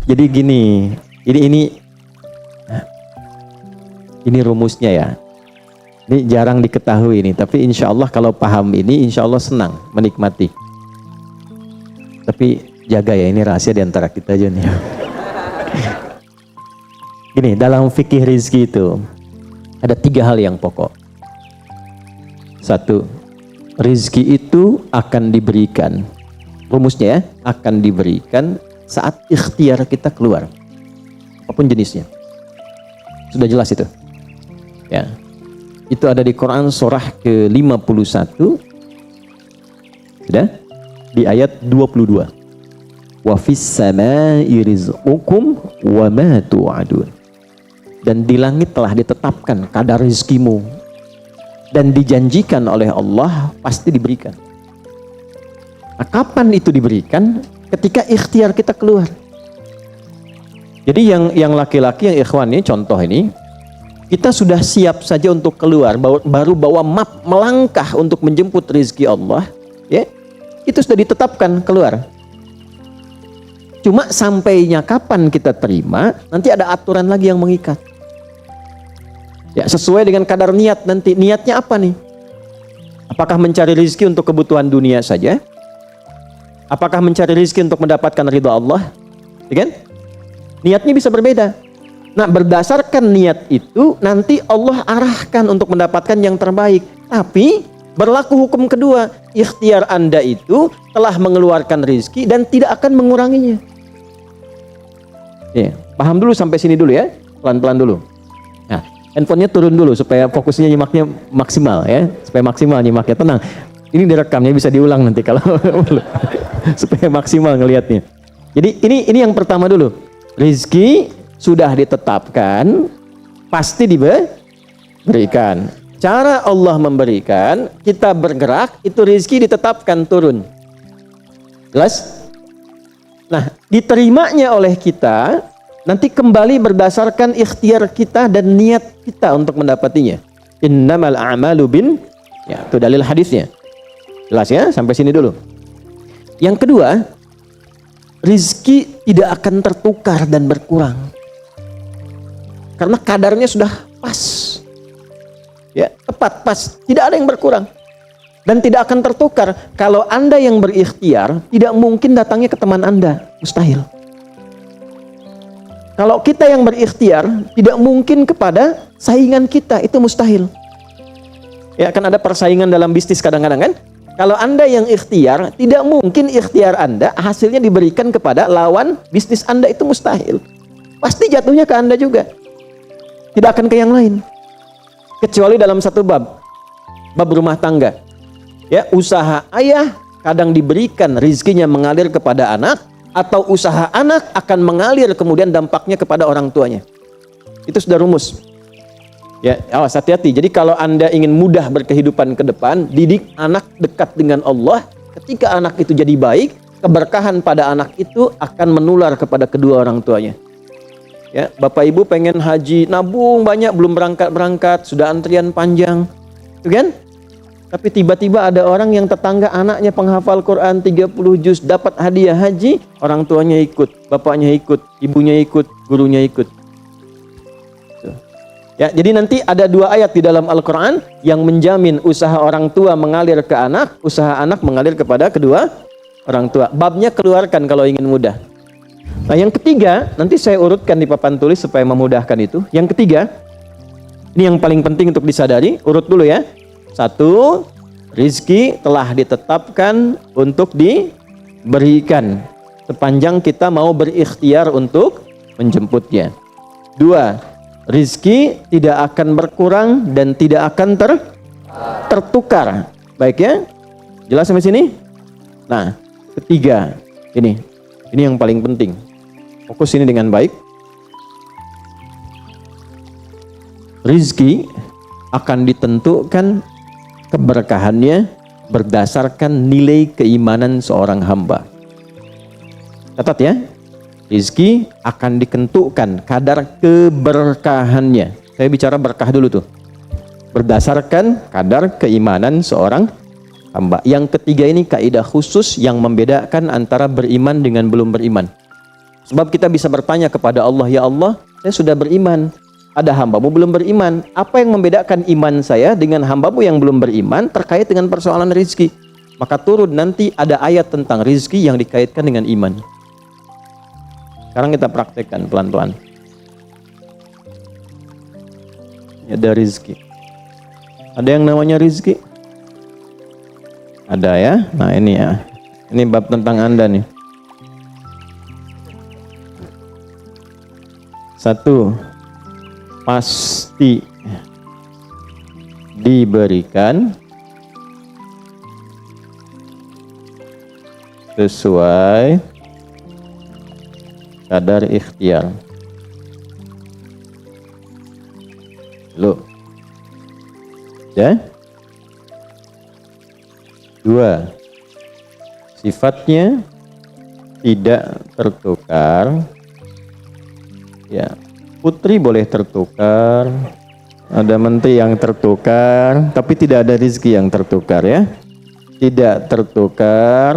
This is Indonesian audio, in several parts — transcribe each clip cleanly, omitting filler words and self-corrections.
Jadi gini, ini rumusnya ya. Ini jarang diketahui ini, tapi insya Allah kalau paham ini, insya Allah senang menikmati. Tapi jaga ya, ini rahasia di antara kita aja nih. Gini, dalam fikih rizki itu ada 3 hal yang pokok. 1, rizki itu akan diberikan, rumusnya ya, akan diberikan saat ikhtiar kita keluar, apapun jenisnya. Sudah jelas itu ya. Itu ada di Quran surah ke-51, sudah di ayat 22. Wa fis samaa'i rizqukum wa ma tu'adun. Dan di langit telah ditetapkan kadar rezekimu, dan dijanjikan oleh Allah pasti diberikan. Nah, kapan itu diberikan? Ketika ikhtiar kita keluar. Jadi yang laki-laki, yang ikhwan ini, contoh ini, kita sudah siap saja untuk keluar, baru bawa map melangkah untuk menjemput rezeki Allah, ya, itu sudah ditetapkan keluar. Cuma sampainya kapan kita terima, nanti ada aturan lagi yang mengikat. Ya, sesuai dengan kadar niat nanti. Niatnya apa nih? Apakah mencari rezeki untuk kebutuhan dunia saja? Apakah mencari rezeki untuk mendapatkan ridha Allah? Ya kan? Niatnya bisa berbeda. Nah, berdasarkan niat itu nanti Allah arahkan untuk mendapatkan yang terbaik. Tapi berlaku hukum kedua, ikhtiar Anda itu telah mengeluarkan rezeki dan tidak akan menguranginya. Ya, paham dulu sampai sini dulu ya, pelan-pelan dulu. Nah, handphonenya turun dulu supaya fokusnya nyimaknya maksimal ya, supaya maksimal nyimaknya. Tenang, ini direkamnya bisa diulang nanti kalau supaya maksimal ngelihatnya. Jadi ini yang pertama dulu, rezeki sudah ditetapkan, pasti diberikan. Cara Allah memberikan, kita bergerak, itu rezeki ditetapkan turun. Jelas? Nah, diterimanya oleh kita, nanti kembali berdasarkan ikhtiar kita dan niat kita untuk mendapatinya. Innamal a'malu ya, itu dalil hadisnya. Jelas ya? Sampai sini dulu. Yang kedua, rezeki tidak akan tertukar dan berkurang. Karena kadarnya sudah pas, ya, tepat pas, tidak ada yang berkurang dan tidak akan tertukar. Kalau Anda yang berikhtiar, tidak mungkin datangnya ke teman Anda, mustahil. Kalau kita yang berikhtiar, tidak mungkin kepada saingan kita, itu mustahil. Ya, kan ada persaingan dalam bisnis kadang-kadang kan? Kalau Anda yang ikhtiar, tidak mungkin ikhtiar Anda hasilnya diberikan kepada lawan bisnis Anda, itu mustahil. Pasti jatuhnya ke Anda juga. Tidak akan ke yang lain. Kecuali dalam satu bab rumah tangga. Ya, usaha ayah kadang diberikan rezekinya mengalir kepada anak, atau usaha anak akan mengalir kemudian dampaknya kepada orang tuanya. Itu sudah rumus. Ya, awas, hati-hati. Jadi kalau Anda ingin mudah berkehidupan ke depan, didik anak dekat dengan Allah. Ketika anak itu jadi baik, keberkahan pada anak itu akan menular kepada kedua orang tuanya. Ya, Bapak Ibu pengen haji, nabung banyak, belum berangkat, sudah antrian panjang, itu kan? Tapi tiba-tiba ada orang yang tetangga anaknya penghafal Quran 30 juz, dapat hadiah haji, orang tuanya ikut, bapaknya ikut, ibunya ikut, gurunya ikut. Ya, jadi nanti ada 2 ayat di dalam Al-Quran yang menjamin usaha orang tua mengalir ke anak, usaha anak mengalir kepada kedua orang tua. Babnya keluarkan kalau ingin mudah. Nah, yang ketiga, nanti saya urutkan di papan tulis supaya memudahkan itu. Yang ketiga, ini yang paling penting untuk disadari, urut dulu ya. 1, rizki telah ditetapkan untuk diberikan sepanjang kita mau berikhtiar untuk menjemputnya. 2, rizki tidak akan berkurang dan tidak akan tertukar. Baik ya? Jelas sampai sini? Nah, ketiga, ini yang paling penting. Fokus ini dengan baik. Rizki akan ditentukan keberkahannya berdasarkan nilai keimanan seorang hamba. Catat ya, rizki akan ditentukan kadar keberkahannya. Saya bicara berkah dulu tuh. Berdasarkan kadar keimanan seorang hamba. Yang ketiga ini kaidah khusus yang membedakan antara beriman dengan belum beriman. Sebab kita bisa bertanya kepada Allah, ya Allah, saya sudah beriman. Ada hambamu belum beriman. Apa yang membedakan iman saya dengan hambamu yang belum beriman terkait dengan persoalan rizki? Maka turun nanti ada ayat tentang rizki yang dikaitkan dengan iman. Sekarang kita praktekkan pelan-pelan. Ada rizki. Ada yang namanya rizki? Ada ya? Nah ini ya. Ini bab tentang Anda nih. 1. Pasti diberikan sesuai kadar ikhtiar. Loh. Ya? 2. Sifatnya tidak tertukar. Ya, putri boleh tertukar, ada menteri yang tertukar, tapi tidak ada rezeki yang tertukar ya. Tidak tertukar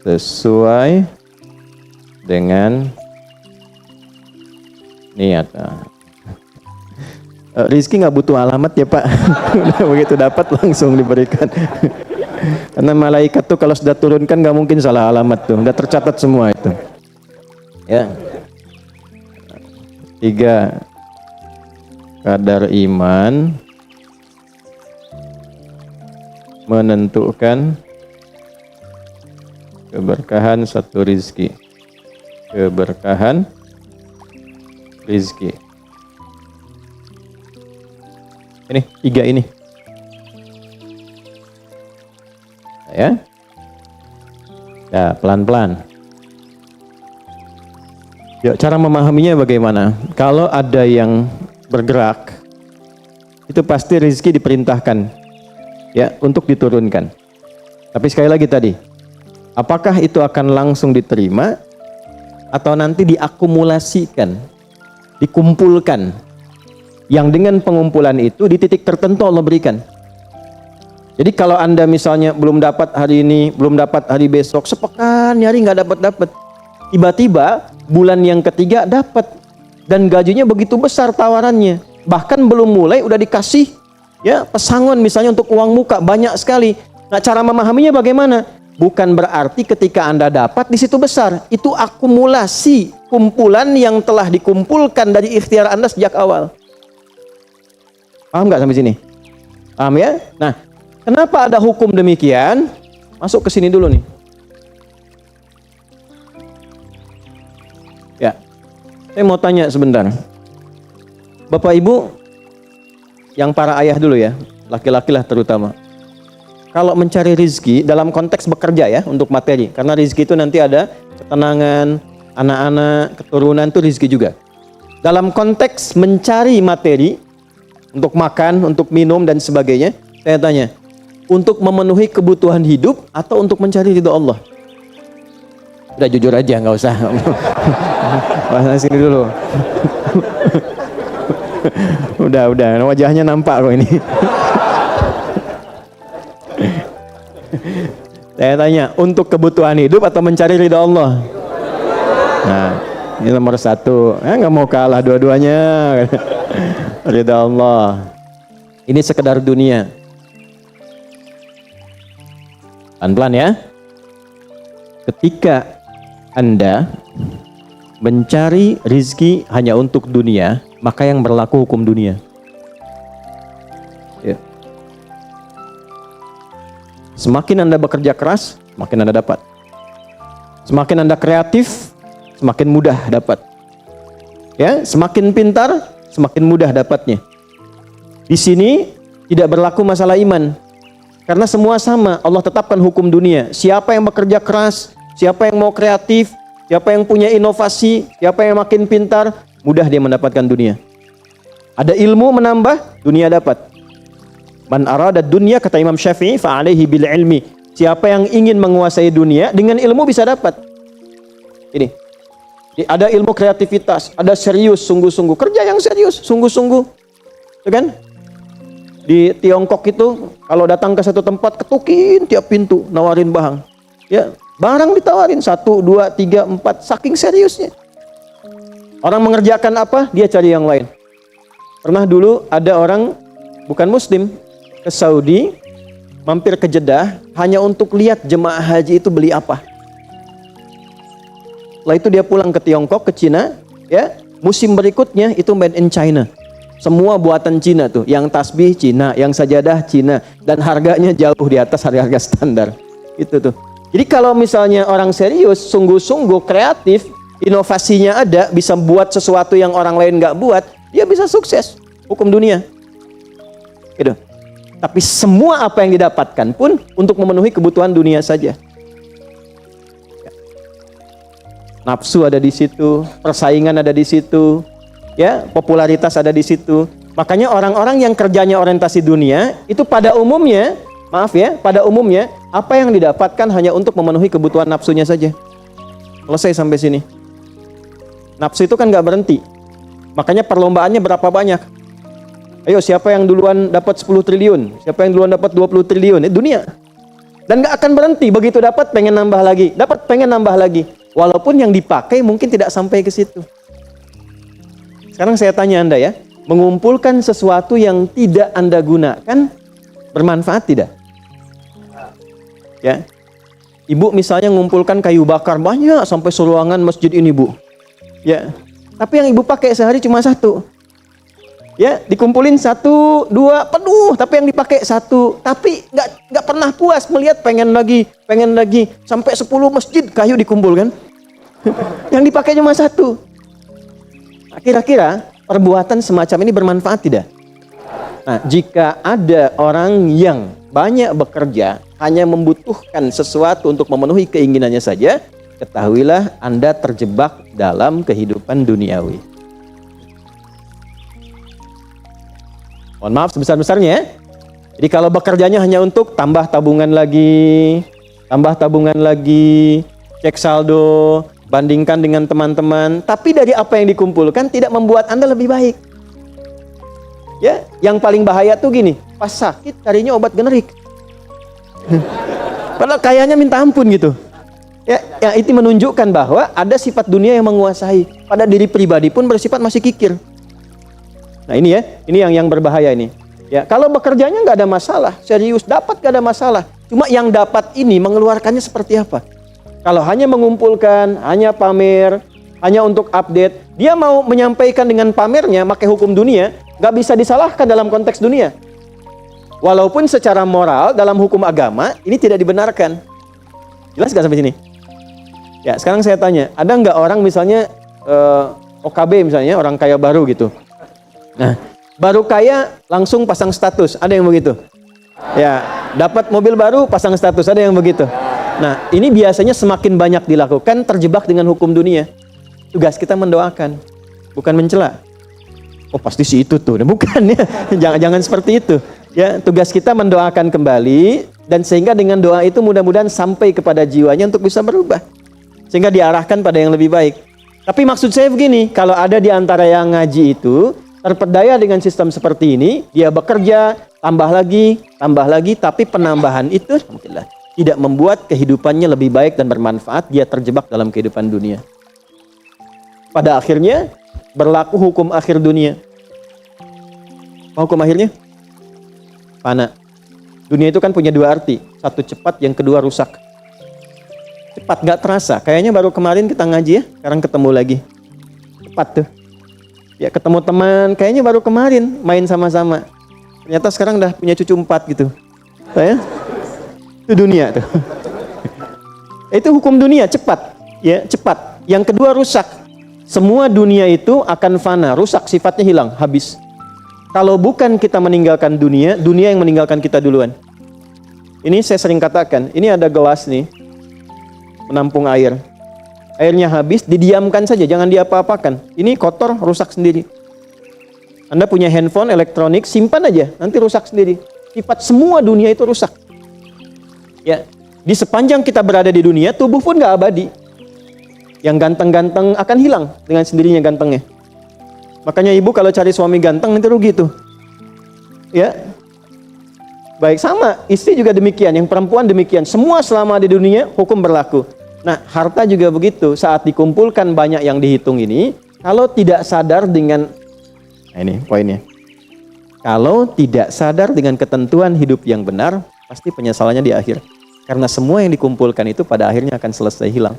sesuai dengan niat. Rizki nggak butuh alamat ya Pak. Begitu dapat langsung diberikan. Karena malaikat tuh kalau sudah turunkan nggak mungkin salah alamat tuh, udah tercatat semua itu. Ya. 3. Kadar iman menentukan keberkahan satu rizki. Keberkahan rizki. Ini 3 ini. Ya. Ya, pelan-pelan. Ya, cara memahaminya bagaimana? Kalau ada yang bergerak, itu pasti rezeki diperintahkan ya untuk diturunkan. Tapi sekali lagi tadi, apakah itu akan langsung diterima atau nanti diakumulasikan, dikumpulkan, yang dengan pengumpulan itu di titik tertentu Allah berikan. Jadi kalau Anda misalnya belum dapat hari ini, belum dapat hari besok, sepekan nyari nggak dapat, tiba-tiba bulan yang ketiga dapat, dan gajinya begitu besar tawarannya, bahkan belum mulai udah dikasih ya pesangon misalnya untuk uang muka banyak sekali. Nah, cara memahaminya bagaimana? Bukan berarti ketika Anda dapat di situ besar, itu akumulasi kumpulan yang telah dikumpulkan dari ikhtiar Anda sejak awal. Paham nggak sampai sini? Paham ya? Nah, kenapa ada hukum demikian? Masuk ke sini dulu nih. Ya, saya mau tanya sebentar. Bapak Ibu, yang para ayah dulu ya, laki-laki lah terutama. Kalau mencari rizki dalam konteks bekerja ya, untuk materi. Karena rizki itu nanti ada ketenangan, anak-anak, keturunan itu rizki juga. Dalam konteks mencari materi, untuk makan, untuk minum dan sebagainya, saya tanya, untuk memenuhi kebutuhan hidup atau untuk mencari ridho Allah? Udah jujur aja, nggak usah. Bahas sini dulu. udah, wajahnya nampak kok ini. Saya tanya, untuk kebutuhan hidup atau mencari ridha Allah? Nah, ini nomor 1. Nggak mau kalah dua-duanya. Ridha Allah. Ini sekedar dunia. Pelan-pelan ya. Ketika Anda mencari rizki hanya untuk dunia, maka yang berlaku hukum dunia. Ya. Semakin Anda bekerja keras, semakin Anda dapat. Semakin Anda kreatif, semakin mudah dapat. Ya, semakin pintar, semakin mudah dapatnya. Di sini tidak berlaku masalah iman. Karena semua sama, Allah tetapkan hukum dunia. Siapa yang bekerja keras, siapa yang mau kreatif, siapa yang punya inovasi, siapa yang makin pintar, mudah dia mendapatkan dunia. Ada ilmu menambah, dunia dapat. Man arada dunia, kata Imam Syafi'i, fa'alaihi bil ilmi. Siapa yang ingin menguasai dunia, dengan ilmu bisa dapat. Ini. Ada ilmu kreativitas, ada serius, sungguh-sungguh. Kerja yang serius, sungguh-sungguh. Itu kan? Di Tiongkok itu, kalau datang ke satu tempat, ketukin tiap pintu, nawarin barang. Ya, barang ditawarin, 1, 2, 3, 4, saking seriusnya. Orang mengerjakan apa, dia cari yang lain. Pernah dulu ada orang bukan muslim ke Saudi, mampir ke Jeddah hanya untuk lihat jemaah haji itu beli apa. Setelah itu dia pulang ke Tiongkok, ke Cina, ya. Musim berikutnya itu made in China. Semua buatan Cina tuh, yang tasbih Cina, yang sajadah Cina, dan harganya jauh di atas harga standar. Itu tuh. Jadi kalau misalnya orang serius, sungguh-sungguh kreatif, inovasinya ada, bisa buat sesuatu yang orang lain nggak buat, dia bisa sukses. Hukum dunia. Gitu. Tapi semua apa yang didapatkan pun untuk memenuhi kebutuhan dunia saja. Nafsu ada di situ, persaingan ada di situ, ya, popularitas ada di situ. Makanya orang-orang yang kerjanya orientasi dunia itu pada umumnya, maaf ya, pada umumnya apa yang didapatkan hanya untuk memenuhi kebutuhan nafsunya saja. Selesai sampai sini. Nafsu itu kan nggak berhenti. Makanya perlombaannya berapa banyak? Ayo, siapa yang duluan dapat 10 triliun? Siapa yang duluan dapat 20 triliun? Dunia. Dan nggak akan berhenti. Begitu dapat, pengen nambah lagi. Dapat, pengen nambah lagi. Walaupun yang dipakai mungkin tidak sampai ke situ. Sekarang saya tanya Anda ya, mengumpulkan sesuatu yang tidak Anda gunakan, bermanfaat tidak? Ya. Ibu misalnya mengumpulkan kayu bakar banyak sampai seruangan masjid ini, Bu. Ya. Tapi yang ibu pakai sehari cuma satu. Ya, dikumpulin 1, 2, penuh, tapi yang dipakai 1. Tapi nggak pernah puas melihat, pengen lagi, sampai 10 masjid kayu dikumpulkan. Yang dipakai cuma 1. Kira-kira perbuatan semacam ini bermanfaat tidak? Nah, jika ada orang yang banyak bekerja, hanya membutuhkan sesuatu untuk memenuhi keinginannya saja, ketahuilah Anda terjebak dalam kehidupan duniawi. Mohon maaf sebesar-besarnya ya. Jadi kalau bekerjanya hanya untuk tambah tabungan lagi, cek saldo, bandingkan dengan teman-teman, tapi dari apa yang dikumpulkan tidak membuat Anda lebih baik. Ya, yang paling bahaya tuh gini, pas sakit carinya obat generik. Padahal kayaknya minta ampun gitu. Ya, itu menunjukkan bahwa ada sifat dunia yang menguasai. Pada diri pribadi pun bersifat masih kikir. Nah ini ya, ini yang berbahaya ini. Ya, kalau bekerjanya nggak ada masalah, serius dapat nggak ada masalah. Cuma yang dapat ini mengeluarkannya seperti apa? Kalau hanya mengumpulkan, hanya pamer, hanya untuk update, dia mau menyampaikan dengan pamernya, pakai hukum dunia, nggak bisa disalahkan dalam konteks dunia. Walaupun secara moral dalam hukum agama ini tidak dibenarkan. Jelas nggak sampai sini? Ya, sekarang saya tanya, ada nggak orang misalnya OKB misalnya, orang kaya baru gitu. Nah, baru kaya langsung pasang status, ada yang begitu. Ya, dapat mobil baru pasang status, ada yang begitu. Nah, ini biasanya semakin banyak dilakukan, terjebak dengan hukum dunia. Tugas kita mendoakan, bukan mencela. Oh, pasti si itu tuh, bukan ya. Jangan seperti itu. Ya, tugas kita mendoakan kembali, dan sehingga dengan doa itu mudah-mudahan sampai kepada jiwanya untuk bisa berubah, sehingga diarahkan pada yang lebih baik. Tapi maksud saya begini, kalau ada di antara yang ngaji itu terpedaya dengan sistem seperti ini, dia bekerja, tambah lagi, tapi penambahan itu alhamdulillah tidak membuat kehidupannya lebih baik dan bermanfaat, dia terjebak dalam kehidupan dunia. Pada akhirnya berlaku hukum akhir dunia. Hukum akhirnya? Fana. Dunia itu kan punya 2 arti, satu cepat, yang kedua rusak. Cepat gak terasa, kayaknya baru kemarin kita ngaji ya, sekarang ketemu lagi. Cepat tuh. Ya, ketemu teman, kayaknya baru kemarin main sama-sama. Ternyata sekarang udah punya cucu 4 gitu. Ya? Itu dunia tuh. Itu hukum dunia, cepat. Ya, cepat. Yang kedua rusak. Semua dunia itu akan fana, rusak, sifatnya hilang, habis. Kalau bukan kita meninggalkan dunia, dunia yang meninggalkan kita duluan. Ini saya sering katakan, ini ada gelas nih, menampung air. Airnya habis, didiamkan saja, jangan diapa-apakan. Ini kotor, rusak sendiri. Anda punya handphone, elektronik, simpan aja, nanti rusak sendiri. Sifat semua dunia itu rusak. Ya, di sepanjang kita berada di dunia, tubuh pun nggak abadi. Yang ganteng-ganteng akan hilang dengan sendirinya gantengnya. Makanya ibu kalau cari suami ganteng nanti rugi tuh. Ya, baik sama, istri juga demikian, yang perempuan demikian. Semua selama di dunia hukum berlaku. Nah, harta juga begitu. Saat dikumpulkan banyak yang dihitung ini, Kalau tidak sadar dengan, nah ini poinnya. Kalau tidak sadar dengan ketentuan hidup yang benar, pasti penyesalannya di akhir. Karena semua yang dikumpulkan itu pada akhirnya akan selesai hilang.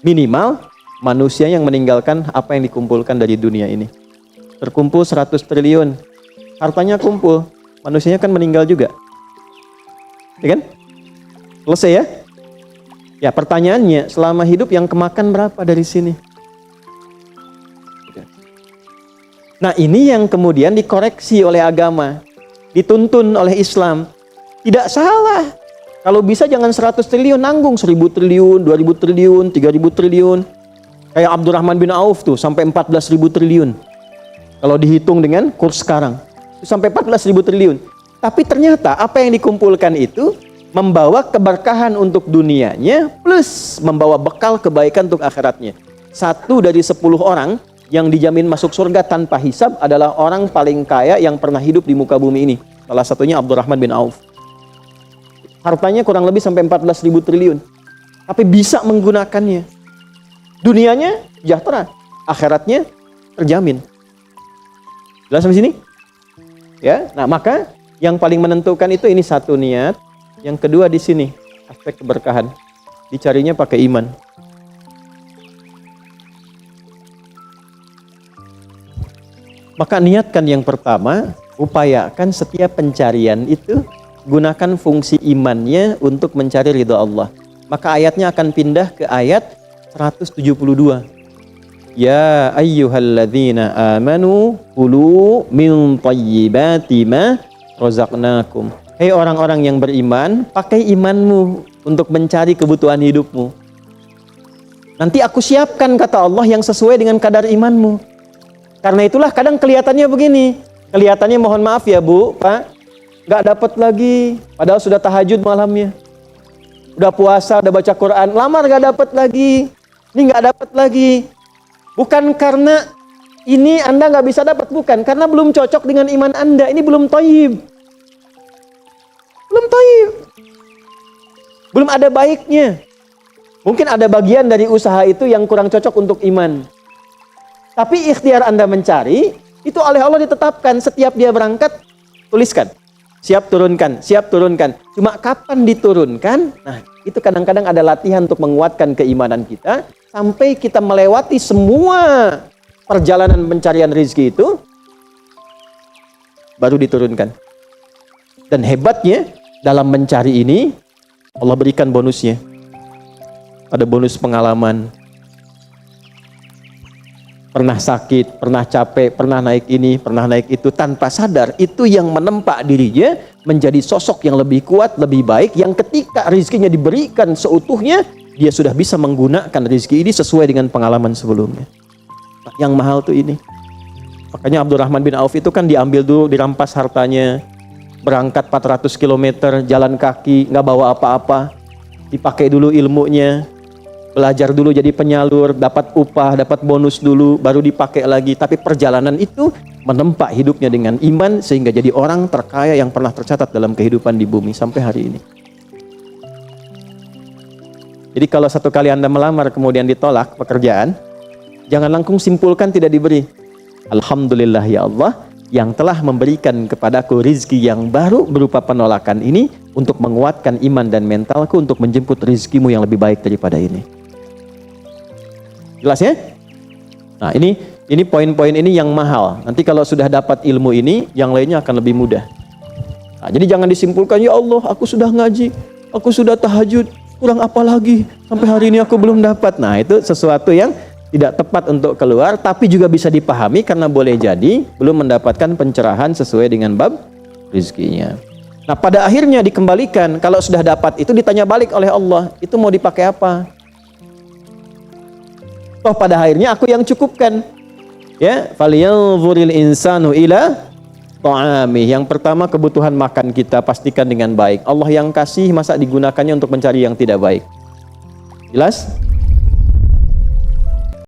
Minimal manusia yang meninggalkan apa yang dikumpulkan dari dunia ini. Terkumpul 100 triliun, hartanya kumpul, manusianya kan meninggal juga. Ya kan? Selesai ya? Ya, pertanyaannya, selama hidup yang kemakan berapa dari sini? Nah, ini yang kemudian dikoreksi oleh agama, dituntun oleh Islam. Tidak salah. Kalau bisa jangan 100 triliun, nanggung 1000 triliun, 2000 triliun, 3000 triliun. Kayak Abdurrahman bin Auf tuh, sampai 14.000 triliun. Kalau dihitung dengan kurs sekarang, sampai 14.000 triliun. Tapi ternyata apa yang dikumpulkan itu membawa keberkahan untuk dunianya, plus membawa bekal kebaikan untuk akhiratnya. 1 dari 10 orang yang dijamin masuk surga tanpa hisab adalah orang paling kaya yang pernah hidup di muka bumi ini. Salah satunya Abdurrahman bin Auf. Hartanya kurang lebih sampai 14.000 triliun. Tapi bisa menggunakannya. Dunianya sejahtera, akhiratnya terjamin. Jelas sampai sini? Ya. Nah, maka yang paling menentukan itu ini satu, niat. Yang kedua di sini aspek keberkahan. Dicarinya pakai iman. Maka niatkan yang pertama, upayakan setiap pencarian itu gunakan fungsi imannya untuk mencari ridha Allah. Maka ayatnya akan pindah ke ayat 172. Ya ayyuhalladzina amanu kulu min thayyibati ma razaqnakum. Hei orang-orang yang beriman, pakai imanmu untuk mencari kebutuhan hidupmu. Nanti aku siapkan, kata Allah, yang sesuai dengan kadar imanmu. Karena itulah kadang kelihatannya begini. Kelihatannya, mohon maaf ya Bu, Pak, nggak dapat lagi. Padahal sudah tahajud malamnya. Udah puasa, udah baca Quran, lamar nggak dapat lagi. Ini nggak dapat lagi. Bukan karena ini Anda nggak bisa dapat, bukan. Karena belum cocok dengan iman Anda. Ini belum thayyib. Belum thayyib. Belum ada baiknya. Mungkin ada bagian dari usaha itu yang kurang cocok untuk iman. Tapi ikhtiar Anda mencari, itu oleh Allah ditetapkan. Setiap dia berangkat, tuliskan. Siap turunkan, siap turunkan. Cuma kapan diturunkan? Nah, itu kadang-kadang ada latihan untuk menguatkan keimanan kita. Sampai kita melewati semua perjalanan pencarian rezeki itu, baru diturunkan. Dan hebatnya, dalam mencari ini, Allah berikan bonusnya. Ada bonus pengalaman. Pernah sakit, pernah capek, pernah naik ini, pernah naik itu, tanpa sadar itu yang menempa dirinya menjadi sosok yang lebih kuat, lebih baik, yang ketika rezekinya diberikan seutuhnya, dia sudah bisa menggunakan rezeki ini sesuai dengan pengalaman sebelumnya. Yang mahal tuh ini. Makanya Abdurrahman bin Auf itu kan diambil dulu, dirampas hartanya, berangkat 400 km, jalan kaki, nggak bawa apa-apa, dipakai dulu ilmunya, belajar dulu jadi penyalur, dapat upah, dapat bonus dulu, baru dipakai lagi. Tapi perjalanan itu menempa hidupnya dengan iman, sehingga jadi orang terkaya yang pernah tercatat dalam kehidupan di bumi sampai hari ini. Jadi kalau satu kali Anda melamar kemudian ditolak pekerjaan, jangan langsung simpulkan tidak diberi. Alhamdulillah ya Allah yang telah memberikan kepadaku rizki yang baru berupa penolakan ini untuk menguatkan iman dan mentalku untuk menjemput rizkimu yang lebih baik daripada ini. Jelas ya? Nah, ini poin-poin ini yang mahal. Nanti kalau sudah dapat ilmu ini, yang lainnya akan lebih mudah. Nah, jadi jangan disimpulkan, ya Allah, aku sudah ngaji, aku sudah tahajud, kurang apa lagi? Sampai hari ini aku belum dapat. Nah, itu sesuatu yang tidak tepat untuk keluar, tapi juga bisa dipahami karena boleh jadi belum mendapatkan pencerahan sesuai dengan bab rizkinya. Nah, pada akhirnya dikembalikan, kalau sudah dapat itu ditanya balik oleh Allah, itu mau dipakai apa? Toh pada akhirnya aku yang cukupkan. Ya, falyanzuril insanu ila ta'ami. Yang pertama, kebutuhan makan kita pastikan dengan baik. Allah yang kasih, masa digunakannya untuk mencari yang tidak baik? Jelas?